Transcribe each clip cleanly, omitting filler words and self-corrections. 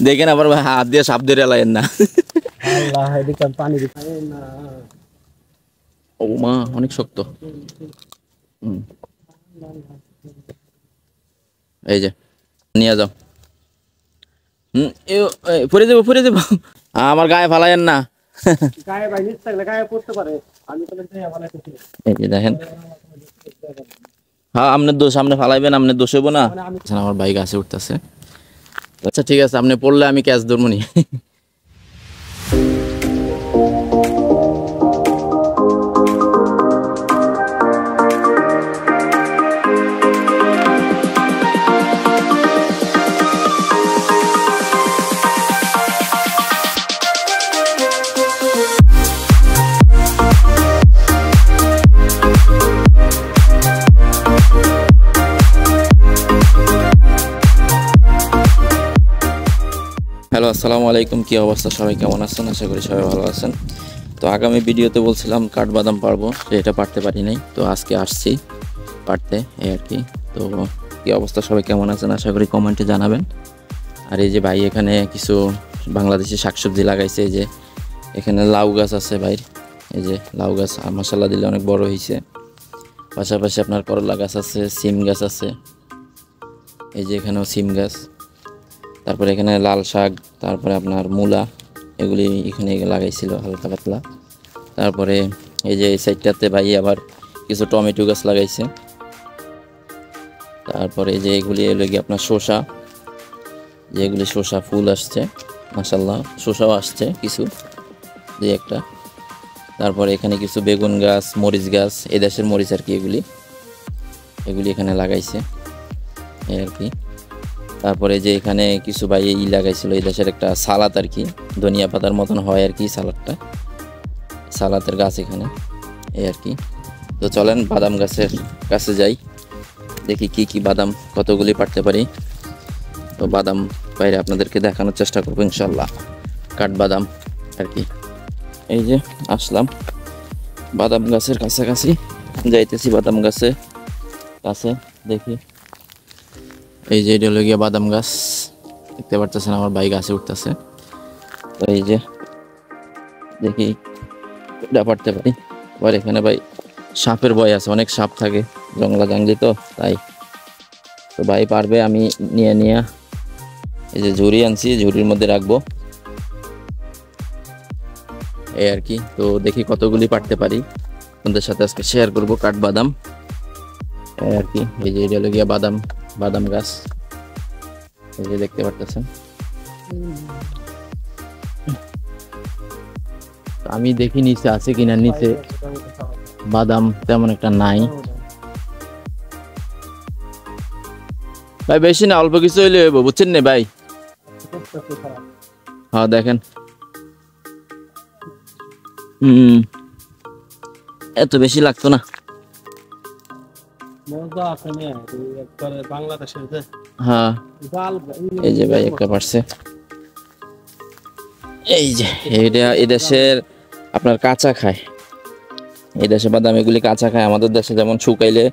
দেখেন আবার হাত দিয়ে সাপ ধরে এলাইন না। আল্লাহ এদিকে পানি দিতে না। ও মা অনেক শক্ত। এই যে নিয়ে যাও। পরে যাবো পরে যাবো, আমার গায়ে ফালাইয়েন না। গায়ে ভাই নিচ থাকলে গায়ে পড়তে পারে, আমি তো এই যে দেখেন, হ্যাঁ আপনার দোষ, আপনি ফালাইবেন, আপনার দোষ হবো না। আমার ভাই গাছে উঠতেছে। আচ্ছা ঠিক আছে, আপনি পড়লে আমি ক্যাচ ধরবো নি। হ্যালো আসসালামু আলাইকুম, কী অবস্থা সবাই, কেমন আছেন? আশা করি সবাই ভালো আছেন। তো আগামী ভিডিওতে বলছিলাম কাঠবাদাম পারবো, সেটা পারতে পারি নাই, তো আজকে আসছি পারতে, এই আর কি। তো কী অবস্থা সবাই কেমন আছেন, আশা করি কমেন্টে জানাবেন। আর এই যে ভাই এখানে কিছু বাংলাদেশি শাকসবজি লাগাইছে, এই যে এখানে লাউ গাছ আছে ভাই, এই যে লাউ গাছ মাশাআল্লাহ দিলে অনেক বড় হয়েছে। পাশাপাশি আপনার করলা গাছ আছে, সিম গাছ আছে, এই যে এখানেও সিম গাছ। তারপরে এখানে লাল শাক, তারপরে আপনার মূলা, এগুলি এখানে লাগাইছিল হালকা পাতলা। তারপরে এই যে এই সাইডটাতে ভাই আবার কিছু টমেটো গাছ লাগাইছে। তারপরে এই যে এগুলি এলো গিয়ে আপনার শসা, যেগুলি শসা ফুল আসছে মাশাআল্লাহ, শসাও আসছে কিছু দুই একটা। তারপরে এখানে কিছু বেগুন গাছ, মরিচ গাছ, এই দেশের মরিচ আর কি, এগুলি এখানে লাগাইছে এই আর কি। তারপরে যে এখানে কিছু ভাই লাগাইছিল এই দেশের একটা সালাদ আর কি, ধনিয়া পাতার মতন হয় আর কি সালাদটা, সালাদের গাছ এখানে এই আর কি। তো চলেন বাদাম গাছের কাছে যাই, দেখি কি কি বাদাম কতগুলি পারতে পারি। তো বাদাম বাইরে আপনাদেরকে দেখানোর চেষ্টা করবো ইনশাল্লাহ, কাঠবাদাম আর কি। এই যে আসলাম বাদাম গাছের কাছাকাছি, যাইতেছি বাদাম গাছের কাছে, দেখি। এই যে এটা হলো গিয়ে বাদাম গাছ, দেখতে পারতেছেন আমার ভাই গাছে উঠতেছে। তো এই যে দেখি এটা পারতে পারি। আবার এখানে ভাই সাপের ভয় আছে, অনেক সাপ থাকে জঙ্গলা জাঙ্গলি, তো তাই। তো ভাই পারবে, আমি নিয়ে এই যে ঝুড়ি আনছি, ঝুড়ির মধ্যে রাখবো এই আর কি। তো দেখি কতগুলি পারতে পারি, আপনাদের সাথে আজকে শেয়ার করবো কাঠবাদাম এই আর কি। এই যে এটা হলো গিয়ে বাদাম গাছ, এই যে দেখতে পারতেছেন। আমি দেখি নিচে আছে কিনা, নিচে বাদাম তেমন একটা নাই ভাই, বেশি না অল্প কিছু হইলে হইব, বুঝছেন না ভাই। হ্যাঁ দেখেন, এত বেশি লাগতো না। হ্যাঁ এই যে ভাই একটা পারছে, এই যে এইটা এদেশের আপনার কাঁচা খায়, এই দেশে বাদাম এগুলি কাঁচা খায়। আমাদের দেশে যেমন শুকাইলে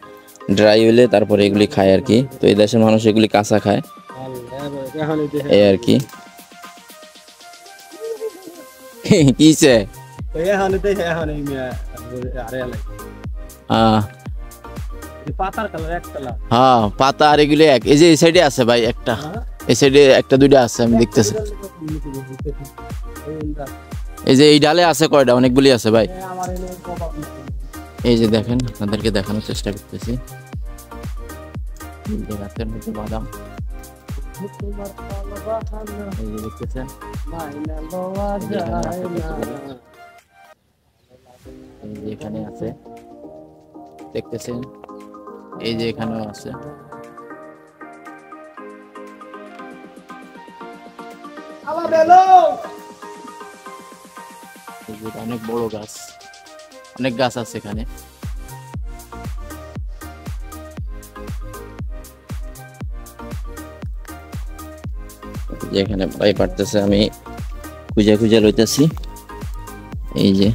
ড্রাই হইলে তারপরে এগুলি খায় আর কি, তো এই দেশের মানুষ এগুলি কাঁচা খায় এই আর কি। কিছে হ্যাঁ পাতা আর এগুলি এক, এই যে এই সাইডে আছে ভাই একটা, এই সাইডে একটা দুইটা আছে আমি দেখতেছি। এই যে এই ডালে আছে কয়টা, অনেকগুলি আছে ভাই। এই যে দেখেন, আপনাদেরকে দেখানোর চেষ্টা করতেছি, গাছের মধ্যে বাদাম এই যে দেখতেছেন, এই যে এখানে আছে দেখতেছেন, এই যে এখানেও আছে। অনেক বড় গাছ, অনেক গাছ আছে এখানে। যেখানে ভাই পারতেছে, আমি খুঁজে লইতেছি। এই যে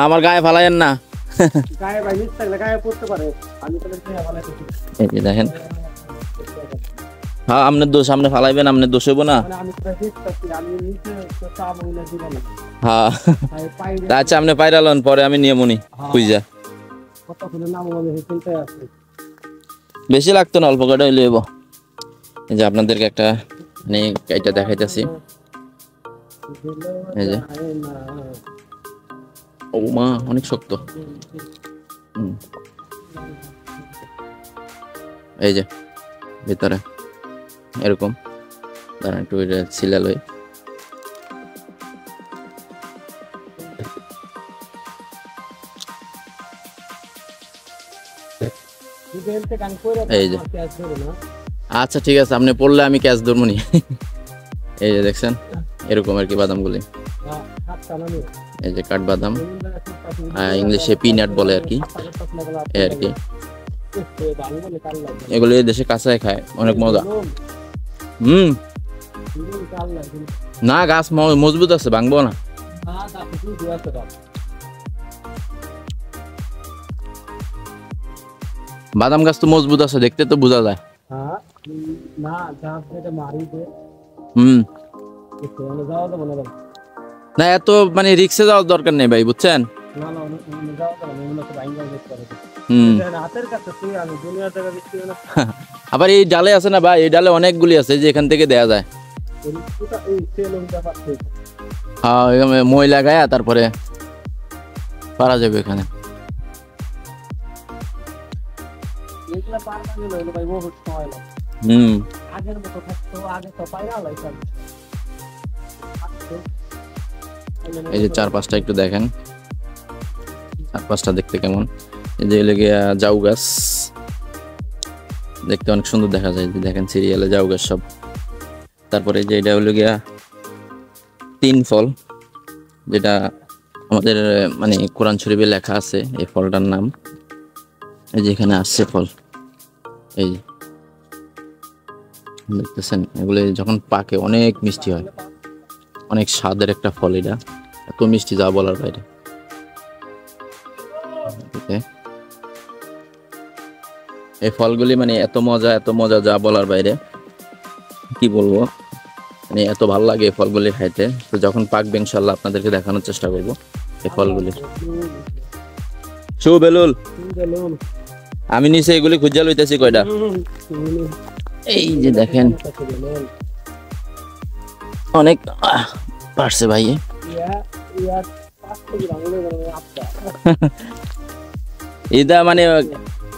আমার গায়ে ফালাইয়েন না, গায়ে ভাই নিচ থাকলে গায়ে পড়তে পারে, আমি তো এই যে দেখেন হ্যাঁ আপনার দোষ, আপনি ফালাইবেন, আপনার দোষ হইব না। মানে আমি তো দেখতেছি আমি নিচে তো চা বইলে দিব না। হ্যাঁ আমি পাইরে তা আচ্ছা আপনি পাইরালন, পরে আমি নিয়ে মনি খুঁজা। কতক্ষণ নাম আমি চিন্তায় আছি। বেশি লাগতো না, অল্প কটা হইলে হইব। এই যে আপনাদেরকে একটা মানে এটা দেখাইতেছি। এই যে ও মা অনেক শক্ত। এই যে ভিতরে এরকম, দাঁড়ান একটু ছিলা লই। এই যে আচ্ছা ঠিক আছে, আপনি পড়লে আমি ক্যাচ ধরবো নি। এই যে দেখছেন এরকম আর কি বাদামগুলি। এই যে কাঠবাদাম, ইংলিশে পিনাট বলে আর কি, এই আর কি। এগুলো এই দেশে কাঁচায় খায়, অনেক মজা। না গাছ মজবুত আছে, ভাঙবো না। বাদাম গাছ তো মজবুত আছে, দেখতে তো বোঝা যায়। না এত মানে রিক্সে যাওয়ার দরকার নেই ভাই, বুঝছেন। আবার এই ডালে আছে না ভাই, এই ডালে অনেকগুলি আছে যে এখান থেকে দেয়া যায়। হ্যাঁ মই লাগায়া তারপরে পারা যাবে এখানে। এই যে চারপাশটা একটু দেখেন, চারপাশটা দেখতে কেমন। এই যে লেগে জাউ গাছ দেখতে অনেক সুন্দর দেখা যায়, যে দেখেন সিরিয়ালে জাউ গাছ সব। তারপরে যে এটা হলো গিয়া তিন ফল, যেটা আমাদের মানে কোরআন শরীফে লেখা আছে এই ফলটার নাম। এই যে এখানে আসছে ফল, এই দেখতেছেন, এগুলো যখন পাকে অনেক মিষ্টি হয়, অনেক স্বাদের একটা ফল। এটা এত মিষ্টি যা বলার বাইরে। এই ফলগুলি মানে এত মজা যা বলার বাইরে, কি বলবো, মানে এত ভালো লাগে এই ফলগুলি খাইতে। তো যখন পাকবে ইনশাল্লাহ আপনাদেরকে দেখানোর চেষ্টা করবো এই ফলগুলি। বেলুল আমি নিচে এগুলি খুঁজা লইতেছি কয়টা। এই যে দেখেন অনেক পারছে ভাই। এটা মানে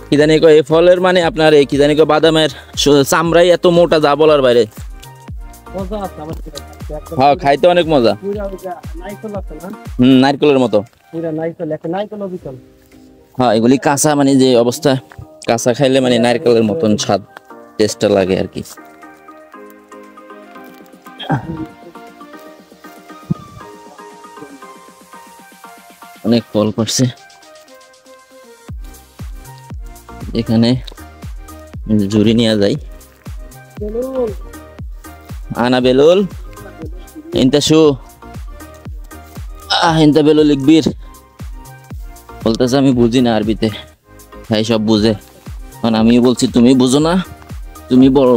কি জানি কয় এই ফলের মানে আপনার এই কি জানি কয় বাদামের চামড়াই এত মোটা যা বলার বাইরে। হ্যাঁ খাইতে অনেক মজা। নারকেলের মতো। হ্যাঁ এগুলি কাঁচা মানে যে অবস্থা, কাঁচা খাইলে মানে নারকেলের মতন স্বাদ টেস্টটা লাগে আর কি। অনেক ফল করছে এখানে, ঝুড়ি নিয়ে যাই। আনা বেলুল ইনতা শু ইনতা বেলুল লিখবির বলতেছে, আমি বুঝি না আরবিতে, ভাই সব বুঝে। কারণ আমি বলছি তুমি বুঝো না, তুমি বড়,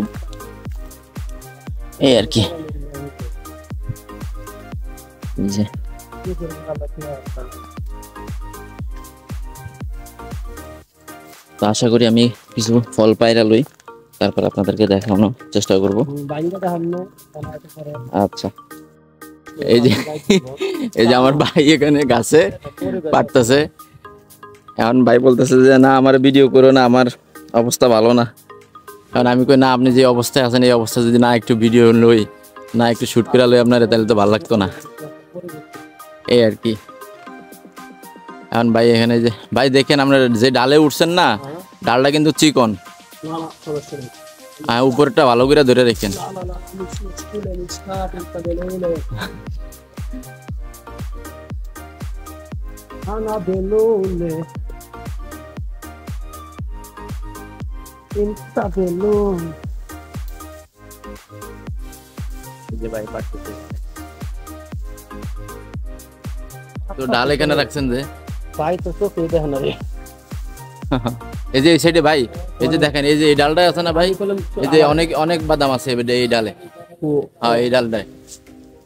এই আর কি। তো আশা করি আমি কিছু ফল পায়রা লই, তারপর আপনাদেরকে দেখানোর চেষ্টা করব। আচ্ছা এই যে আমার ভাই এখানে গাছে পারতেছে। এখন ভাই বলতেছে যে না আমার ভিডিও করো না, আমার অবস্থা ভালো না। কারণ আমি কই না, আপনি যে অবস্থায় আছেন এই অবস্থা যদি না একটু ভিডিও লই, না একটু শুট করে লই আপনার, তাহলে তো ভালো লাগতো না, এই আর কি। এখন ভাই এখানে যে ভাই দেখেন আপনার যে ডালে উঠছেন না, ডালটা কিন্তু চিকন, উপরটা ভালো করে ধরে রেখেন। তো ডাল এখানে রাখছেন যে ভাই, তো চোখে দেখেন রে। এই যে এই সাইডে ভাই এই যে দেখেন, এই যে এই ডালটা আছে না ভাই, এই যে অনেক অনেক বাদাম আছে এই ডালে। হ্যাঁ, এই ডালটায়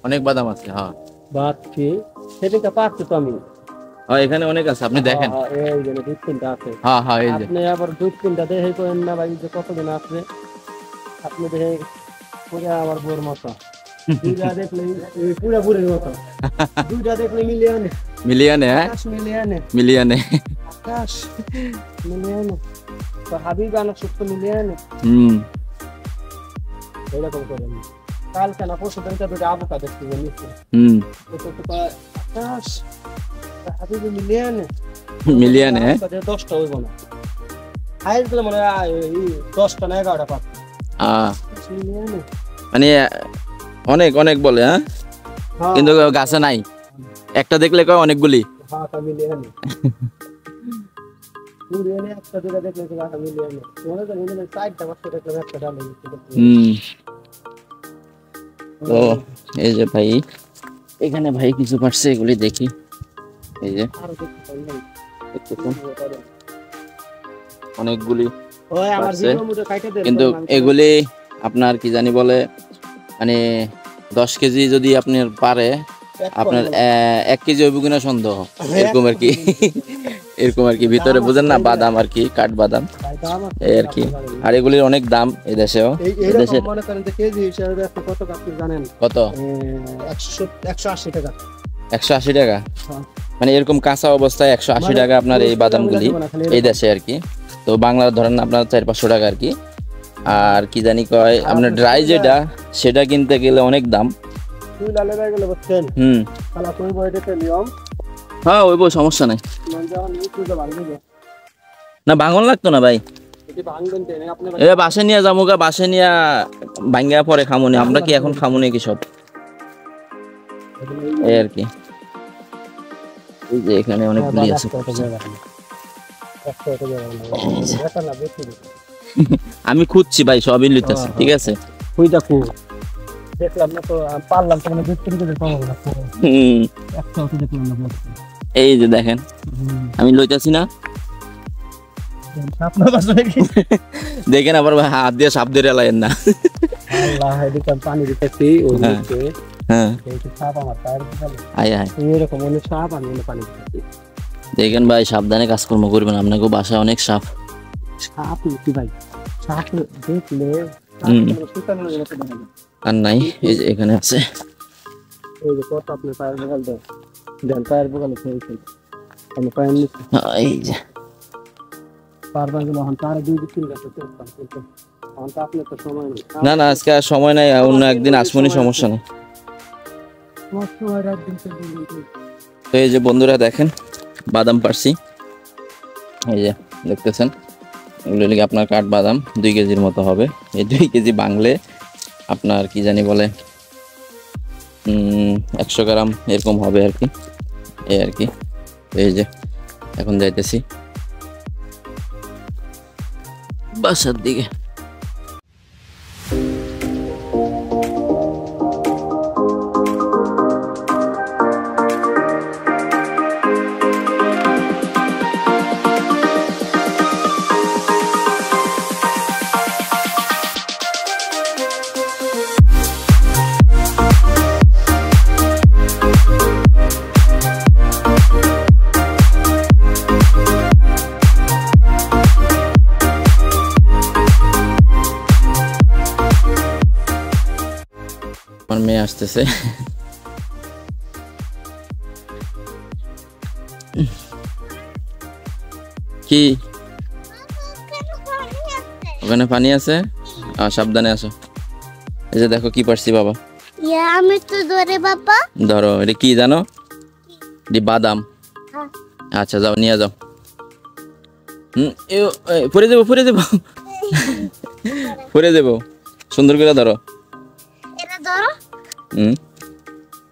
অনেক বাদাম আছে। হ্যাঁ বাচ্চি সেদিনটা পাচ্ছি তো আমি। হ্যাঁ, এখানে অনেক আছে, আপনি দেখেন। এই যে 2-3টা আছে। হ্যাঁ হ্যাঁ, এই যে আপনি আবার 2-3টা দেখে করেন না ভাই যে কতদিন আছে। আপনি দেখে পুরো আমার বোর মতো দুইটা দেখলে পুরো পুরের মতো, দুইটা দেখলে মিলিয়নে মিলিয়নে। হ্যাঁ, মিলিয়নে মিলিয়নে। আকাশ মিলিয়নে তো হাবিব আনা সত্য মিলিয়নে এরকম করেন। কালকে না পরশু দিনটা দুটো আবুকা দেখতে নিচ্ছে আকাশ হাবিব মিলিয়নে মিলিয়নে 10টা হইব না, হাইজ দিলে মনে হয় 10টা না 11টা পাচ্ছে মিলিয়নে। মানে অনেক অনেক বলে। হ্যাঁ, কিন্তু গাছে নাই, একটা দেখলে কয় অনেকগুলি। হ্যাঁ তা মিলিয়নে মিলিয়নে একটা দুটো দেখলে তো গাছ মিলিয়নে মনে হয় মিলিয়নে 4টা 5টা দেখলে একটা ডাল তো এই যে ভাই এখানে ভাই কিছু পারছে, এগুলি দেখি। এই যে অনেকগুলি পারছে, কিন্তু এগুলি আপনার কি জানি বলে, মানে 10 কেজি যদি আপনার পারে, আপনার 1 কেজি হইব কিনা সন্দেহ, এরকম আর কি। এরকম আর কি, ভিতরে বুঝেন না, বাদাম আর কি, কাঠ বাদাম এই আর কি। আর এগুলির অনেক দাম এই দেশেও। দেশের কত? 180 টাকা। 180 টাকা, মানে এরকম কাঁচা অবস্থায় 180 টাকা আপনার এই বাদামগুলি এই দেশে আর কি। তো বাংলার ধরেন আপনার 400-500 টাকা আর কি। আর কি জানি কয় আপনার ড্রাই যেটা, সেটা কিনতে গেলে অনেক দাম। হ্যাঁ, ওইব, সমস্যা নাই। না, ভাঙন লাগতো না ভাই, এ বাসে নিয়ে যাবো গা, বাসে নিয়ে ভাঙ্গা পরে খামুনি। আমরা কি এখন খামুনি কি সব এই আর কি। এই যে এখানে অনেকগুলি আছে। আমি খুঁজছি ভাই, সবই লইতেছি, ঠিক আছে। দেখলাম না তো পারলাম তো, মানে 2-3 কেজি কম হবে না। একটা তো দেখলাম না। এই যে দেখেন, আমি লইতাছি না, দেখেন আবার ভাই হাত দিয়ে সাপ ধরে লাইন না। আল্লাহ, এদিকে পানি দিতেছি, ওইদিকে হ্যাঁ এই সাপ আমার পায়ের দিকে আয় আয়, এরকম অনেক সাপ, আমি পানি দিতেছি। দেখেন ভাই, সাবধানে কাজকর্ম করবেন, আপনাকে বাসায় অনেক সাপ। সাপ কি ভাই, সাপ দেখলে আর নাই, এই যে এখানে আছে। এই যে কত আপনার পায়ের বগাল দেন, পায়ের বগালে খেয়েছে আমি পায়ের নিচে। এই যে পারবা গেল এখন তার 2-3 গাছে করতাম, কিন্তু এখন তো আপনার তো সময় নেই। না না, আজকে আর সময় নাই, অন্য একদিন আসমনি, সমস্যা নেই। তো এই যে বন্ধুরা দেখেন, বাদাম পারছি, এই যে দেখতেছেন, এগুলো লিগে আপনার কাঠ বাদাম 2 কেজির মতো হবে। এই 2 কেজি বাংলে আপনার কি জানি বলে 100 গ্রাম এরকম হবে আর কি, এই আর কি। এই যে এখন যাইতেছি বাসার দিকে। আমার মেয়ে আসতেছে, কি ওখানে পানি আছে? সাবধানে আসো। এই যে দেখো কি পারছি বাবা। আমি তো ধরে বাবা। ধরো, এটা কি জানো? এটি বাদাম। আচ্ছা যাও, নিয়ে যাও। পরে দেবো, পরে দেবো, পরে দেবো, সুন্দর করে ধরো। এটা ধরো।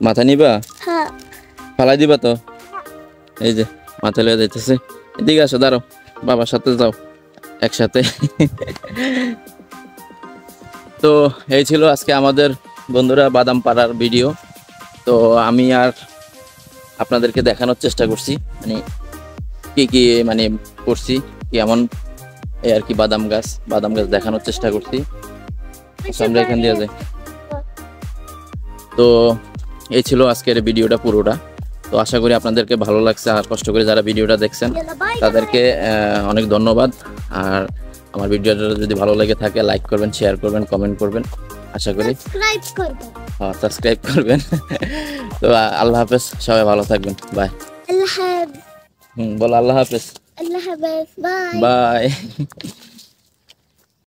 মাথা নিবা? হ্যাঁ। ফালাই দিবা তো? এই যে মাথা লিয়ে যাইতেছে। এদিকে আসো, দাঁড়াও, বাবার সাথে যাও একসাথে। তো এই ছিল আজকে আমাদের বন্ধুরা বাদাম পাড়ার ভিডিও। তো আমি আর আপনাদেরকে দেখানোর চেষ্টা করছি, মানে কি কি মানে করছি, কেমন এই আর কি বাদাম গাছ দেখানোর চেষ্টা করছি। আচ্ছা, আমরা এখান দিয়ে যাই। তো এই ছিল আজকের ভিডিওটা পুরোটা। তো আশা করি আপনাদেরকে ভালো লাগছে, আর কষ্ট করে যারা ভিডিওটা দেখছেন তাদেরকে অনেক ধন্যবাদ। আর আমার ভিডিওটা যদি ভালো লেগে থাকে লাইক করবেন, শেয়ার করবেন, কমেন্ট করবেন, আশা করি সাবস্ক্রাইব করবেন। সাবস্ক্রাইব করবেন। তো আল্লাহ হাফেজ, সবাই ভালো থাকবেন, বাই। আল্লাহ হাফেজ। বলো আল্লাহ হাফেজ, আল্লাহ হাফেজ, বাই। বাই।